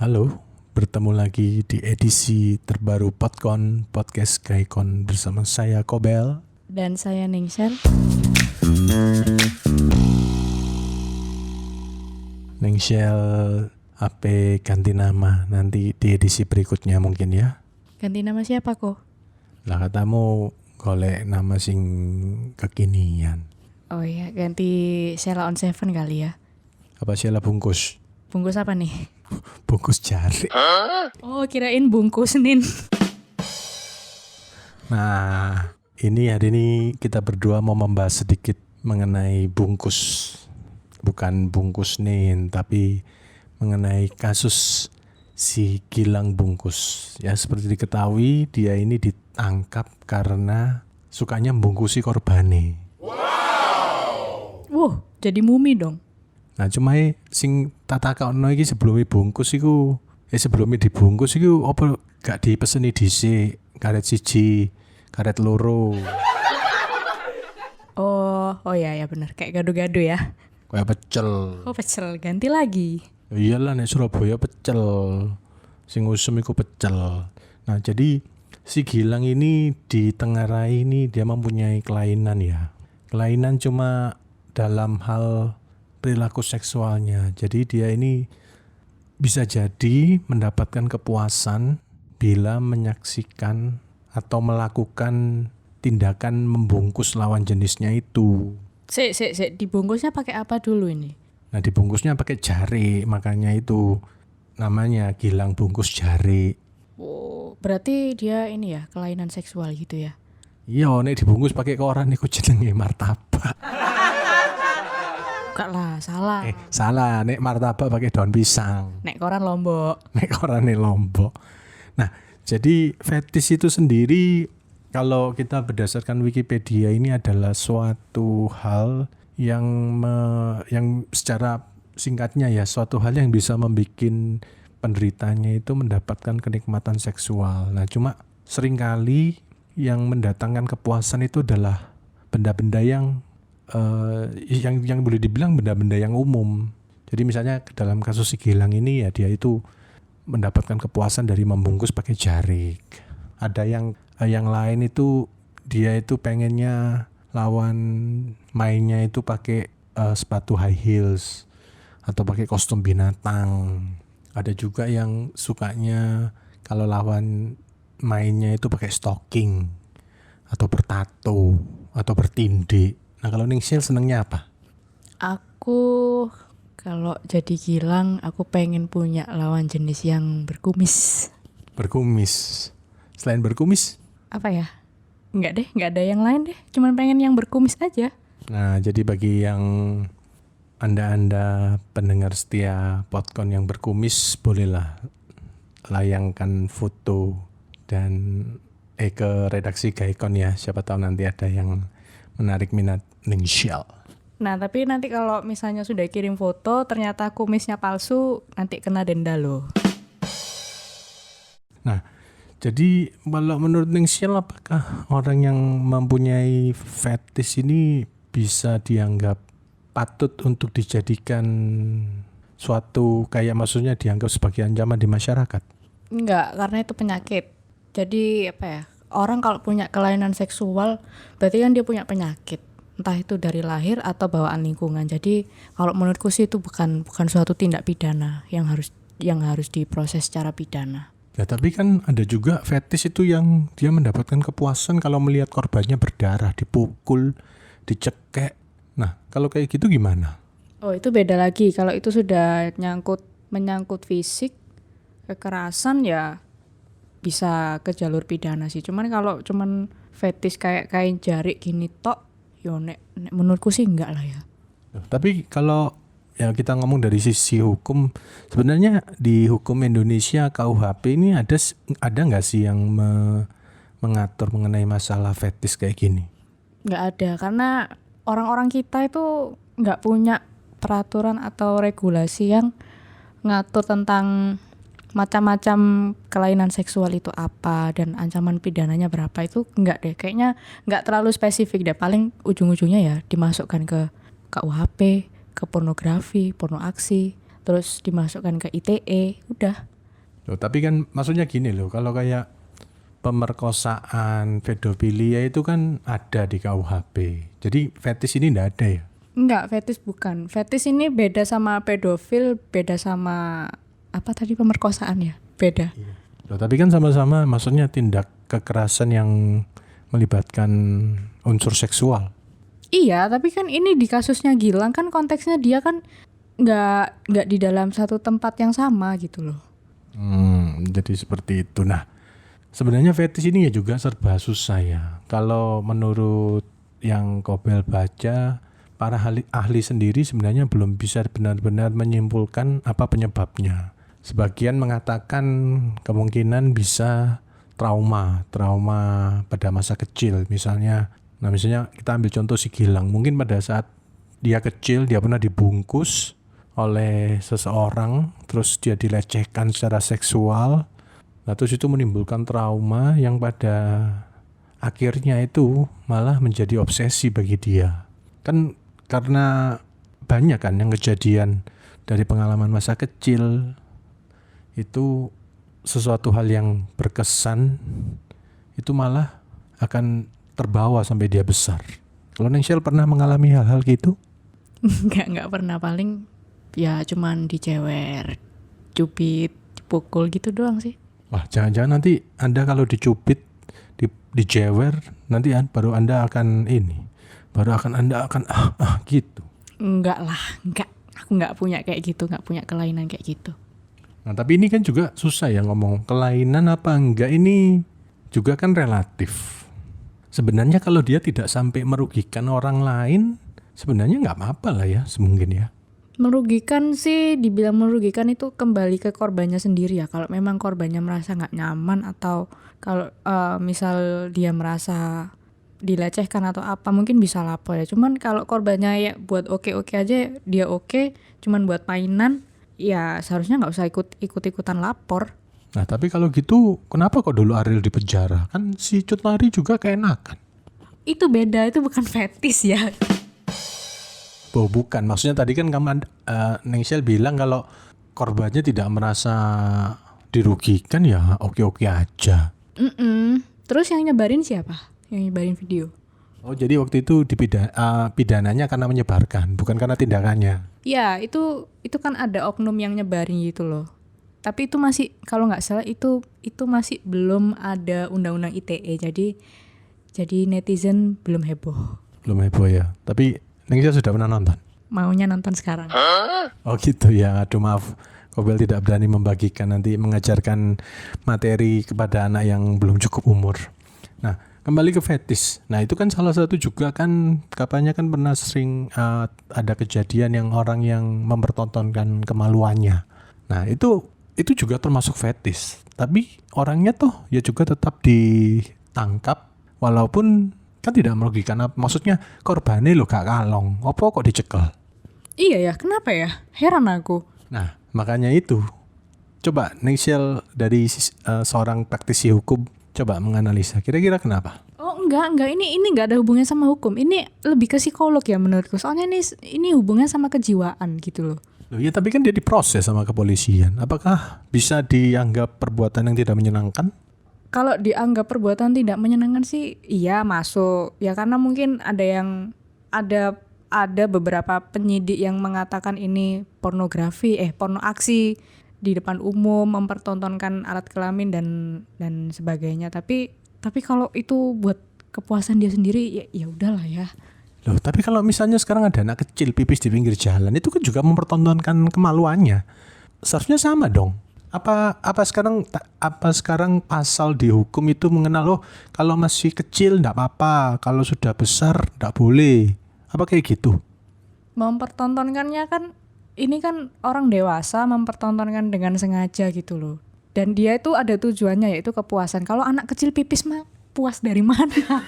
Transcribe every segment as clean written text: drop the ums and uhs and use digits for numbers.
Halo, bertemu lagi di edisi terbaru Podcast Gaikon bersama saya Kobel dan saya Ningsel. Ningsel AP ganti nama nanti di edisi berikutnya mungkin ya. Ganti nama siapa kok? Lah katamu golek nama sing kekinian. Oh iya, ganti Sheila on Seven kali ya. Apa Sheila bungkus? Bungkus apa nih? Bungkus jari. Oh, kirain bungkus Nin. Nah, hari ini kita berdua mau membahas sedikit mengenai bungkus. Bukan bungkus Nin, tapi mengenai kasus si Gilang Bungkus. Ya, seperti diketahui dia ini ditangkap karena sukanya membungkusi korbane. Wow, jadi mumi dong. Nah, cuma sing tatakno iki sebelumnya dibungkus iku apa gak dipeseni dhisik, karet siji, karet loro. Oh ya benar, kayak gado-gado ya. Kayak pecel. Oh, pecel, ganti lagi. Iyalah nek Surabaya pecel. Sing usum iku pecel. Nah, jadi si Gilang ini di Tenggarai ini dia mempunyai kelainan ya. Kelainan cuma dalam hal perilaku seksualnya. Jadi dia ini bisa jadi mendapatkan kepuasan bila menyaksikan atau melakukan tindakan membungkus lawan jenisnya itu. Dibungkusnya pakai apa dulu ini? Nah, dibungkusnya pakai jari, makanya itu namanya Gilang bungkus jari. Oh, berarti dia ini ya, kelainan seksual gitu ya? Iya, nek dibungkus pakai koran iku jenenge martabak. Enggak lah, salah. Salah, nek martabak pakai daun pisang. Nek koran Lombok. Nek korane Lombok. Nah, jadi fetish itu sendiri kalau kita berdasarkan Wikipedia ini adalah suatu hal yang secara singkatnya ya, suatu hal yang bisa membuat penderitanya itu mendapatkan kenikmatan seksual. Nah, cuma seringkali yang mendatangkan kepuasan itu adalah benda-benda yang boleh dibilang benda-benda yang umum. Jadi misalnya dalam kasus si Gilang ini ya dia itu mendapatkan kepuasan dari membungkus pakai jari. Ada yang lain itu dia itu pengennya lawan mainnya itu pakai sepatu high heels atau pakai kostum binatang. Ada juga yang sukanya kalau lawan mainnya itu pakai stocking atau bertato atau bertindik. Nah, kalau Ningsil senengnya apa? Aku kalau jadi Gilang, aku pengen punya lawan jenis yang berkumis. Berkumis. Selain berkumis? Apa ya? Enggak ada yang lain deh. Cuman pengen yang berkumis aja. Nah, jadi bagi yang Anda pendengar setia Podcon yang berkumis, bolehlah layangkan foto dan ke redaksi Gaikon ya. Siapa tahu nanti ada yang menarik minat Ningsil. Nah, tapi nanti kalau misalnya sudah kirim foto ternyata kumisnya palsu, nanti kena denda loh. Nah, jadi kalau menurut Ningsil apakah orang yang mempunyai fetish ini bisa dianggap patut untuk dijadikan suatu kayak maksudnya dianggap sebagai ancaman di masyarakat? Enggak, karena itu penyakit. Jadi apa ya? Orang kalau punya kelainan seksual berarti kan dia punya penyakit. Entah itu dari lahir atau bawaan lingkungan. Jadi kalau menurutku sih itu bukan suatu tindak pidana yang harus diproses secara pidana. Ya, tapi kan ada juga fetish itu yang dia mendapatkan kepuasan kalau melihat korbannya berdarah, dipukul, dicekek. Nah, kalau kayak gitu gimana? Oh, itu beda lagi. Kalau itu sudah menyangkut fisik, kekerasan ya bisa ke jalur pidana sih. Cuman kalau cuman fetish kayak kain jari gini tok, yo nek menurutku sih enggak lah ya. Tapi kalau ya kita ngomong dari sisi hukum, sebenarnya di hukum Indonesia KUHP ini ada nggak sih yang mengatur mengenai masalah fetish kayak gini? Nggak ada, karena orang-orang kita itu nggak punya peraturan atau regulasi yang ngatur tentang macam-macam kelainan seksual itu apa dan ancaman pidananya berapa. Itu nggak deh, kayaknya nggak terlalu spesifik deh. Paling ujung-ujungnya ya dimasukkan ke KUHP, ke pornografi, porno aksi, terus dimasukkan ke ITE, udah. Loh, tapi kan maksudnya gini loh, kalau kayak pemerkosaan, pedofilia itu kan ada di KUHP. Jadi fetis ini enggak ada ya? Enggak, fetis bukan. Fetis ini beda sama pedofil, beda sama apa tadi, pemerkosaan ya? Beda. Loh, tapi kan sama-sama maksudnya tindak kekerasan yang melibatkan unsur seksual. Iya, tapi kan ini di kasusnya Gilang kan konteksnya dia kan nggak di dalam satu tempat yang sama gitu loh. Jadi seperti itu. Nah, sebenarnya fetis ini ya juga serba susah ya. Kalau menurut yang Kobel baca, para ahli sendiri sebenarnya belum bisa benar-benar menyimpulkan apa penyebabnya. Sebagian mengatakan kemungkinan bisa trauma pada masa kecil misalnya. Nah, misalnya kita ambil contoh si Gilang, mungkin pada saat dia kecil dia pernah dibungkus oleh seseorang, terus dia dilecehkan secara seksual. Nah, terus itu menimbulkan trauma yang pada akhirnya itu malah menjadi obsesi bagi dia. Kan karena banyak kan yang kejadian dari pengalaman masa kecil itu sesuatu hal yang berkesan itu malah akan terbawa sampai dia besar. Kalau Nengshel pernah mengalami hal-hal gitu? Enggak pernah, paling ya cuman dicewer, cubit, dipukul gitu doang sih. Wah, jangan-jangan nanti Anda kalau dicubit, dijewer, nanti baru Anda akan gitu. Enggak lah, enggak. Aku enggak punya kayak gitu, enggak punya kelainan kayak gitu. Nah, tapi ini kan juga susah ya ngomong kelainan apa enggak, ini juga kan relatif. Sebenarnya kalau dia tidak sampai merugikan orang lain, sebenarnya nggak apa-apa lah ya, semungkin ya. Merugikan sih, dibilang merugikan itu kembali ke korbannya sendiri ya. Kalau memang korbannya merasa nggak nyaman atau kalau misal dia merasa dilecehkan atau apa, mungkin bisa lapor ya. Cuman kalau korbannya ya buat oke-oke aja, dia oke, cuman buat mainan, ya seharusnya nggak usah ikut-ikutan lapor. Nah, tapi kalau gitu kenapa kok dulu Ariel di penjara? Kan si Cut Mari juga keenakan. Itu beda, itu bukan fetis ya. Oh, bukan. Maksudnya tadi kan kamu Nengshel bilang kalau korbannya tidak merasa dirugikan, ya oke-oke aja. Terus yang nyebarin siapa? Yang nyebarin video? Oh, jadi waktu itu pidananya karena menyebarkan, bukan karena tindakannya. Ya, itu kan ada oknum yang nyebarin gitu loh. Tapi itu masih, kalau nggak salah itu masih belum ada undang-undang ITE, jadi netizen belum heboh. Belum heboh ya. Tapi Nengshel sudah pernah nonton? Maunya nonton sekarang. Oh gitu ya. Aduh, maaf, Kobel tidak berani membagikan, nanti mengajarkan materi kepada anak yang belum cukup umur. Nah, kembali ke fetis. Nah, itu kan salah satu juga kan katanya kan pernah sering ada kejadian yang orang yang mempertontonkan kemaluannya. Nah, itu juga termasuk fetis. Tapi orangnya tuh ya juga tetap ditangkap walaupun kan tidak merugikan. Maksudnya korbannya lo gak kalong, apa kok dicekel? Iya ya, kenapa ya? Heran aku. Nah, makanya itu. Coba Nengshel dari seorang praktisi hukum coba menganalisa. Kira-kira kenapa? Oh enggak, ini enggak ada hubungannya sama hukum. Ini lebih ke psikolog ya menurutku. Soalnya ini hubungannya sama kejiwaan gitu loh. Loh, ya tapi kan dia diproses sama kepolisian. Apakah bisa dianggap perbuatan yang tidak menyenangkan? Kalau dianggap perbuatan tidak menyenangkan sih iya masuk. Ya karena mungkin ada beberapa penyidik yang mengatakan ini pornografi, porno aksi di depan umum, mempertontonkan alat kelamin dan sebagainya. Tapi kalau itu buat kepuasan dia sendiri ya udahlah ya. Loh, tapi kalau misalnya sekarang ada anak kecil pipis di pinggir jalan, itu kan juga mempertontonkan kemaluannya. Seharusnya sama dong. Apa sekarang pasal di hukum itu mengenal kalau masih kecil enggak apa-apa, kalau sudah besar enggak boleh. Apa kayak gitu? Mempertontonkannya kan ini kan orang dewasa mempertontonkan dengan sengaja gitu loh. Dan dia itu ada tujuannya yaitu kepuasan. Kalau anak kecil pipis mah puas dari mana?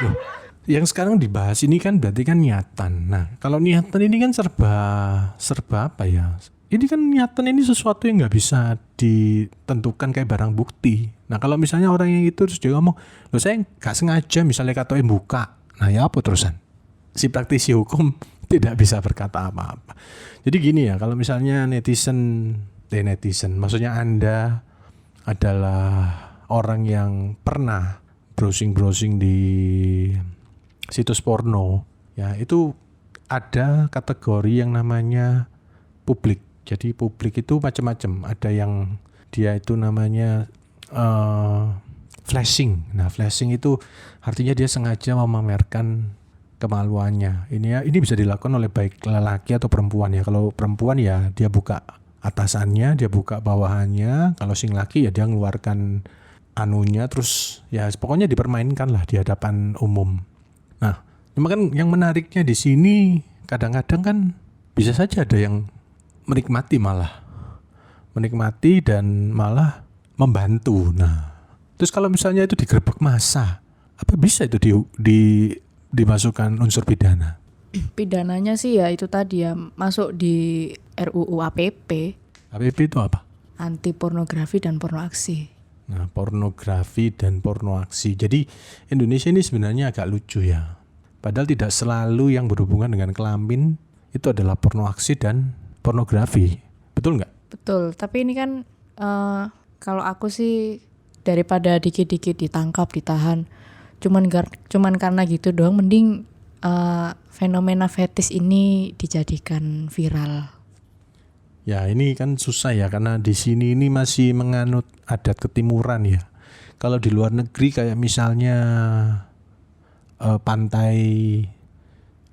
Loh, yang sekarang dibahas ini kan berarti kan niatan. Nah, kalau niatan ini kan serba apa ya? Ini kan niatan ini sesuatu yang nggak bisa ditentukan kayak barang bukti. Nah, kalau misalnya orang yang itu terus dia ngomong, loh saya nggak sengaja misalnya katakan buka. Nah, ya apa terusan? Si praktisi hukum tidak bisa berkata apa-apa. Jadi gini ya, kalau misalnya netizen seperti netizen. Maksudnya Anda adalah orang yang pernah browsing di situs porno, ya itu ada kategori yang namanya publik. Jadi publik itu macam-macam. Ada yang dia itu namanya flashing. Nah, flashing itu artinya dia sengaja memamerkan kemaluannya. Ini bisa dilakukan oleh baik lelaki atau perempuan ya. Kalau perempuan ya dia buka atasannya, dia buka bawahannya. Kalau sing laki ya dia ngeluarkan anunya, terus ya pokoknya dipermainkan lah di hadapan umum. Nah, cuma kan yang menariknya di sini kadang-kadang kan bisa saja ada yang menikmati dan malah membantu. Nah, terus kalau misalnya itu digerebek massa, apa bisa itu dimasukkan unsur pidana? Pidananya sih ya itu tadi ya, masuk di RUU APP. APP itu apa? Anti pornografi dan porno aksi. Nah, pornografi dan porno aksi. Jadi Indonesia ini sebenarnya agak lucu ya. Padahal tidak selalu yang berhubungan dengan kelamin itu adalah porno aksi dan pornografi. Betul nggak? Betul, tapi ini kan kalau aku sih daripada dikit-dikit ditangkap, ditahan, cuman karena gitu doang, mending fenomena fetis ini dijadikan viral. Ya ini kan susah ya, karena di sini ini masih menganut adat ketimuran ya. Kalau di luar negeri kayak misalnya pantai,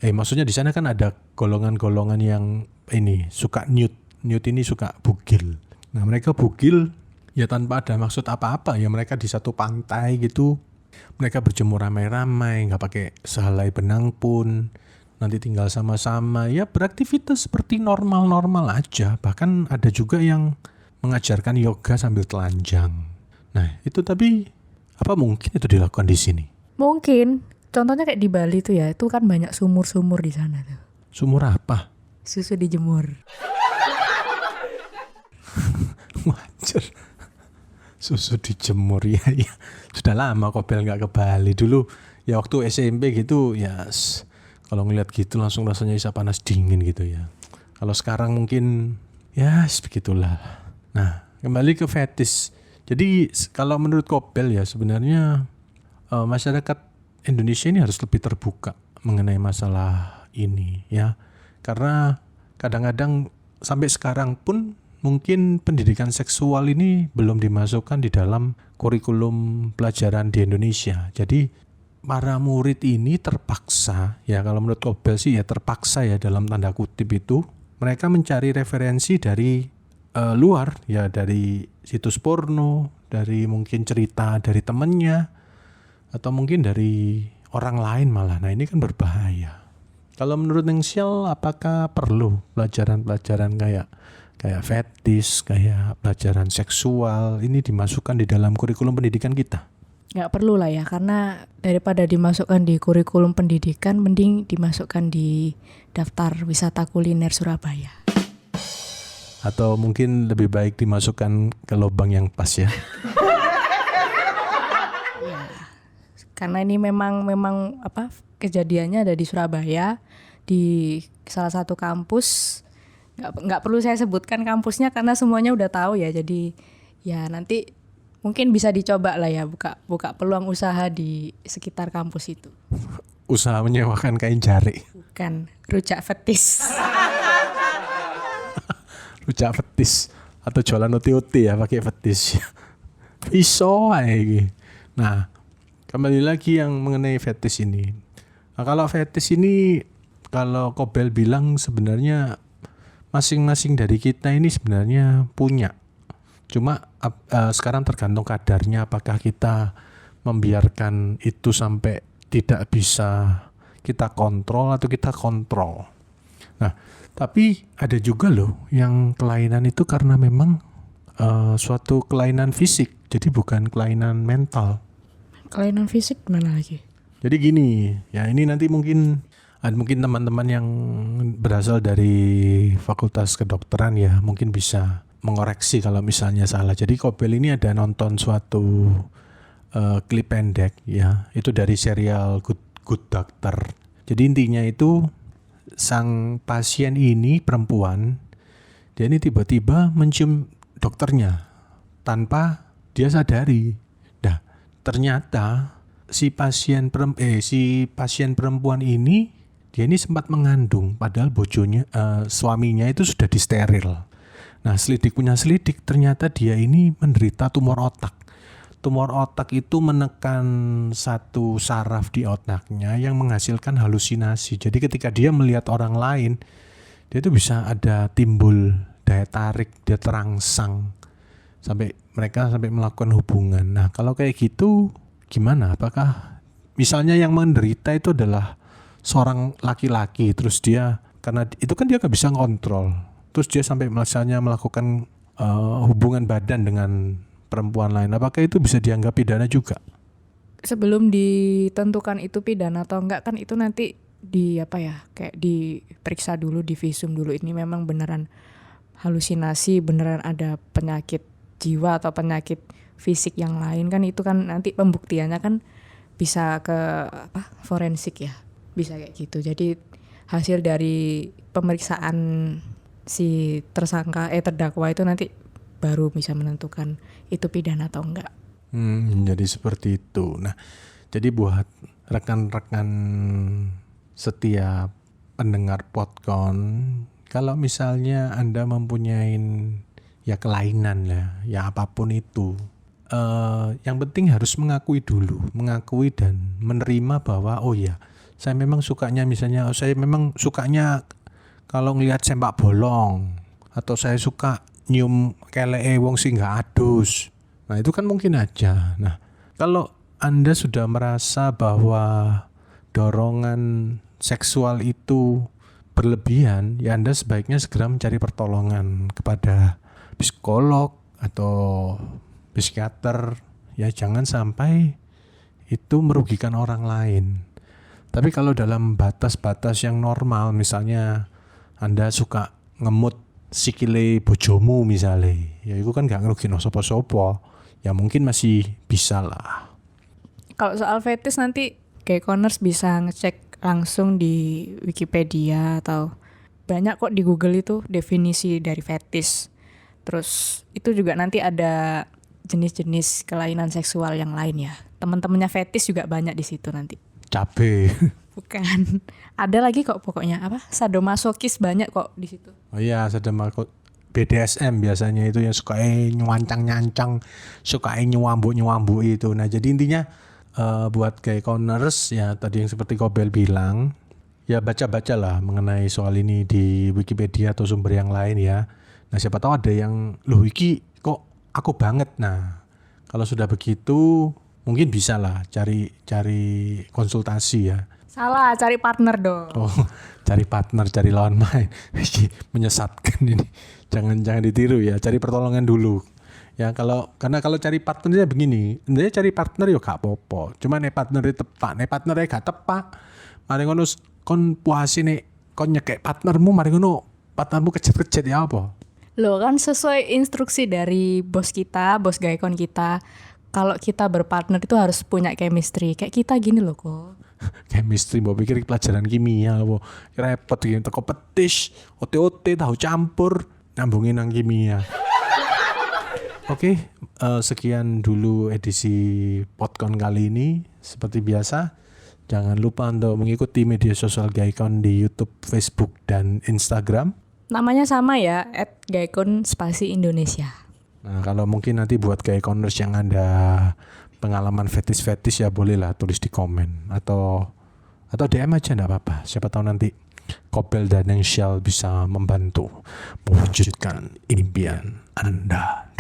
maksudnya di sana kan ada golongan-golongan yang ini suka nude ini suka bugil. Nah mereka bugil ya tanpa ada maksud apa-apa ya, mereka di satu pantai gitu, mereka berjemur ramai-ramai, nggak pakai sehelai benang pun. Nanti tinggal sama-sama, ya beraktivitas seperti normal-normal aja. Bahkan ada juga yang mengajarkan yoga sambil telanjang. Nah itu tapi apa mungkin itu dilakukan di sini? Mungkin, contohnya kayak di Bali tuh ya, itu kan banyak sumur-sumur di sana tuh. Sumur apa? Susu dijemur. Wajar. Susu dijemur ya. Sudah lama Kobel nggak ke Bali dulu. Ya waktu SMP gitu ya. Kalau ngeliat gitu langsung rasanya bisa panas dingin gitu ya. Kalau sekarang mungkin ya begitulah. Nah kembali ke fetis. Jadi kalau menurut Kobel ya sebenarnya masyarakat Indonesia ini harus lebih terbuka mengenai masalah ini ya. Karena kadang-kadang sampai sekarang pun mungkin pendidikan seksual ini belum dimasukkan di dalam kurikulum pelajaran di Indonesia. Jadi para murid ini terpaksa, ya kalau menurut Kobel sih ya terpaksa ya dalam tanda kutip itu, mereka mencari referensi dari luar, ya dari situs porno, dari mungkin cerita dari temennya, atau mungkin dari orang lain malah. Nah ini kan berbahaya. Kalau menurut Nengsial, apakah perlu pelajaran-pelajaran kayak fetis, kayak pelajaran seksual ini dimasukkan di dalam kurikulum pendidikan kita? Nggak perlu lah ya, karena daripada dimasukkan di kurikulum pendidikan, mending dimasukkan di daftar wisata kuliner Surabaya. Atau mungkin lebih baik dimasukkan ke lubang yang pas ya. Ya, karena ini memang apa kejadiannya ada di Surabaya, di salah satu kampus. Nggak perlu saya sebutkan kampusnya karena semuanya udah tahu ya. Jadi ya nanti mungkin bisa dicoba lah ya, buka peluang usaha di sekitar kampus itu. Usaha menyewakan kain jari. Bukan, rujak fetis. Rujak fetis atau jualan uti-uti ya pakai fetis. Iso aja. Nah, kembali lagi yang mengenai fetis ini. Nah, kalau fetis ini kalau Kobel bilang sebenarnya masing-masing dari kita ini sebenarnya punya. Cuma sekarang tergantung kadarnya, apakah kita membiarkan itu sampai tidak bisa kita kontrol atau kita kontrol. Nah, tapi ada juga loh yang kelainan itu karena memang suatu kelainan fisik, jadi bukan kelainan mental. Kelainan fisik mana lagi? Jadi gini, ya ini nanti mungkin teman-teman yang berasal dari Fakultas Kedokteran ya mungkin bisa mengoreksi kalau misalnya salah. Jadi Kobel ini ada nonton suatu klip pendek ya, itu dari serial Good Doctor. Jadi intinya itu sang pasien ini perempuan, dia ini tiba-tiba mencium dokternya tanpa dia sadari. Nah, ternyata si pasien perempuan ini dia ini sempat mengandung padahal suaminya itu sudah disteril. Nah, selidik punya selidik, ternyata dia ini menderita tumor otak. Tumor otak itu menekan satu saraf di otaknya yang menghasilkan halusinasi. Jadi ketika dia melihat orang lain, dia itu bisa ada timbul daya tarik, dia terangsang sampai melakukan hubungan. Nah, kalau kayak gitu gimana? Apakah misalnya yang menderita itu adalah seorang laki-laki, terus dia karena itu kan dia nggak bisa ngontrol, terus dia sampai melakukan hubungan badan dengan perempuan lain, apakah itu bisa dianggap pidana juga? Sebelum ditentukan itu pidana atau enggak kan itu nanti kayak diperiksa dulu, divisum dulu, ini memang beneran halusinasi, beneran ada penyakit jiwa atau penyakit fisik yang lain kan, itu kan nanti pembuktiannya kan bisa ke forensik ya, bisa kayak gitu. Jadi hasil dari pemeriksaan si terdakwa itu nanti baru bisa menentukan itu pidana atau enggak. Jadi seperti itu. Nah, jadi buat rekan-rekan setiap pendengar Podcon, kalau misalnya Anda mempunyai ya kelainan ya apapun itu, yang penting harus mengakui dan menerima bahwa oh ya, saya memang sukanya kalau ngelihat sepak bolong, atau saya suka nyium kelee wong sing gak adus. Nah, itu kan mungkin aja. Nah, kalau Anda sudah merasa bahwa dorongan seksual itu berlebihan, ya Anda sebaiknya segera mencari pertolongan kepada psikolog atau psikiater. Ya, jangan sampai itu merugikan orang lain. Tapi kalau dalam batas-batas yang normal, misalnya Anda suka ngemut sikile bojomu misalnya, ya itu kan gak ngerugin sopo-sopo, ya mungkin masih bisa lah. Kalau soal fetish nanti Gayconers bisa ngecek langsung di Wikipedia atau banyak kok di Google itu definisi dari fetish. Terus itu juga nanti ada jenis-jenis kelainan seksual yang lain ya. Teman-temannya fetish juga banyak di situ nanti. Cabe. Bukan. Ada lagi kok pokoknya sadomasokis banyak kok di situ. Oh iya, BDSM biasanya itu yang suka nyancang-nyancang, suka nyuambu itu. Nah, jadi intinya buat Gayconers ya tadi yang seperti Kobel bilang, ya baca-bacalah mengenai soal ini di Wikipedia atau sumber yang lain ya. Nah, siapa tahu ada yang iki kok aku banget. Nah, kalau sudah begitu mungkin bisa lah cari konsultasi ya. Salah, cari partner dong. Oh, cari partner, cari lawan main. Menyesatkan ini. Jangan ditiru ya, cari pertolongan dulu. Ya karena kalau cari partnernya begini, sebenarnya cari partner yo gak apa-apa. Cuma nek partnernya tepak, nek partnernya gak tepak, mari ngono kon puasi nek kon nyekek partnermu, mari ngono partnermu kecet-kecet ya apa? Loh kan sesuai instruksi dari bos Gaycon kita, kalau kita berpartner itu harus punya chemistry. Kayak kita gini loh kok. Chemistry, mau pikir pelajaran kimia apa? Repot gitu, teko petis, ote-ote, tahu campur, nyambungin nang kimia. Oke, sekian dulu edisi Podcon kali ini. Seperti biasa, jangan lupa untuk mengikuti media sosial Gaycon di YouTube, Facebook, dan Instagram. Namanya sama ya, @Gaycon_Indonesia. Nah, kalau mungkin nanti buat Gayconers yang ada pengalaman fetis ya bolehlah tulis di komen atau DM aja enggak apa-apa. Siapa tahu nanti Kobel dan Engshell bisa membantu mewujudkan impian Anda.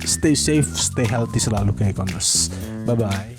Stay safe, stay healthy selalu Gayconers. Bye-bye.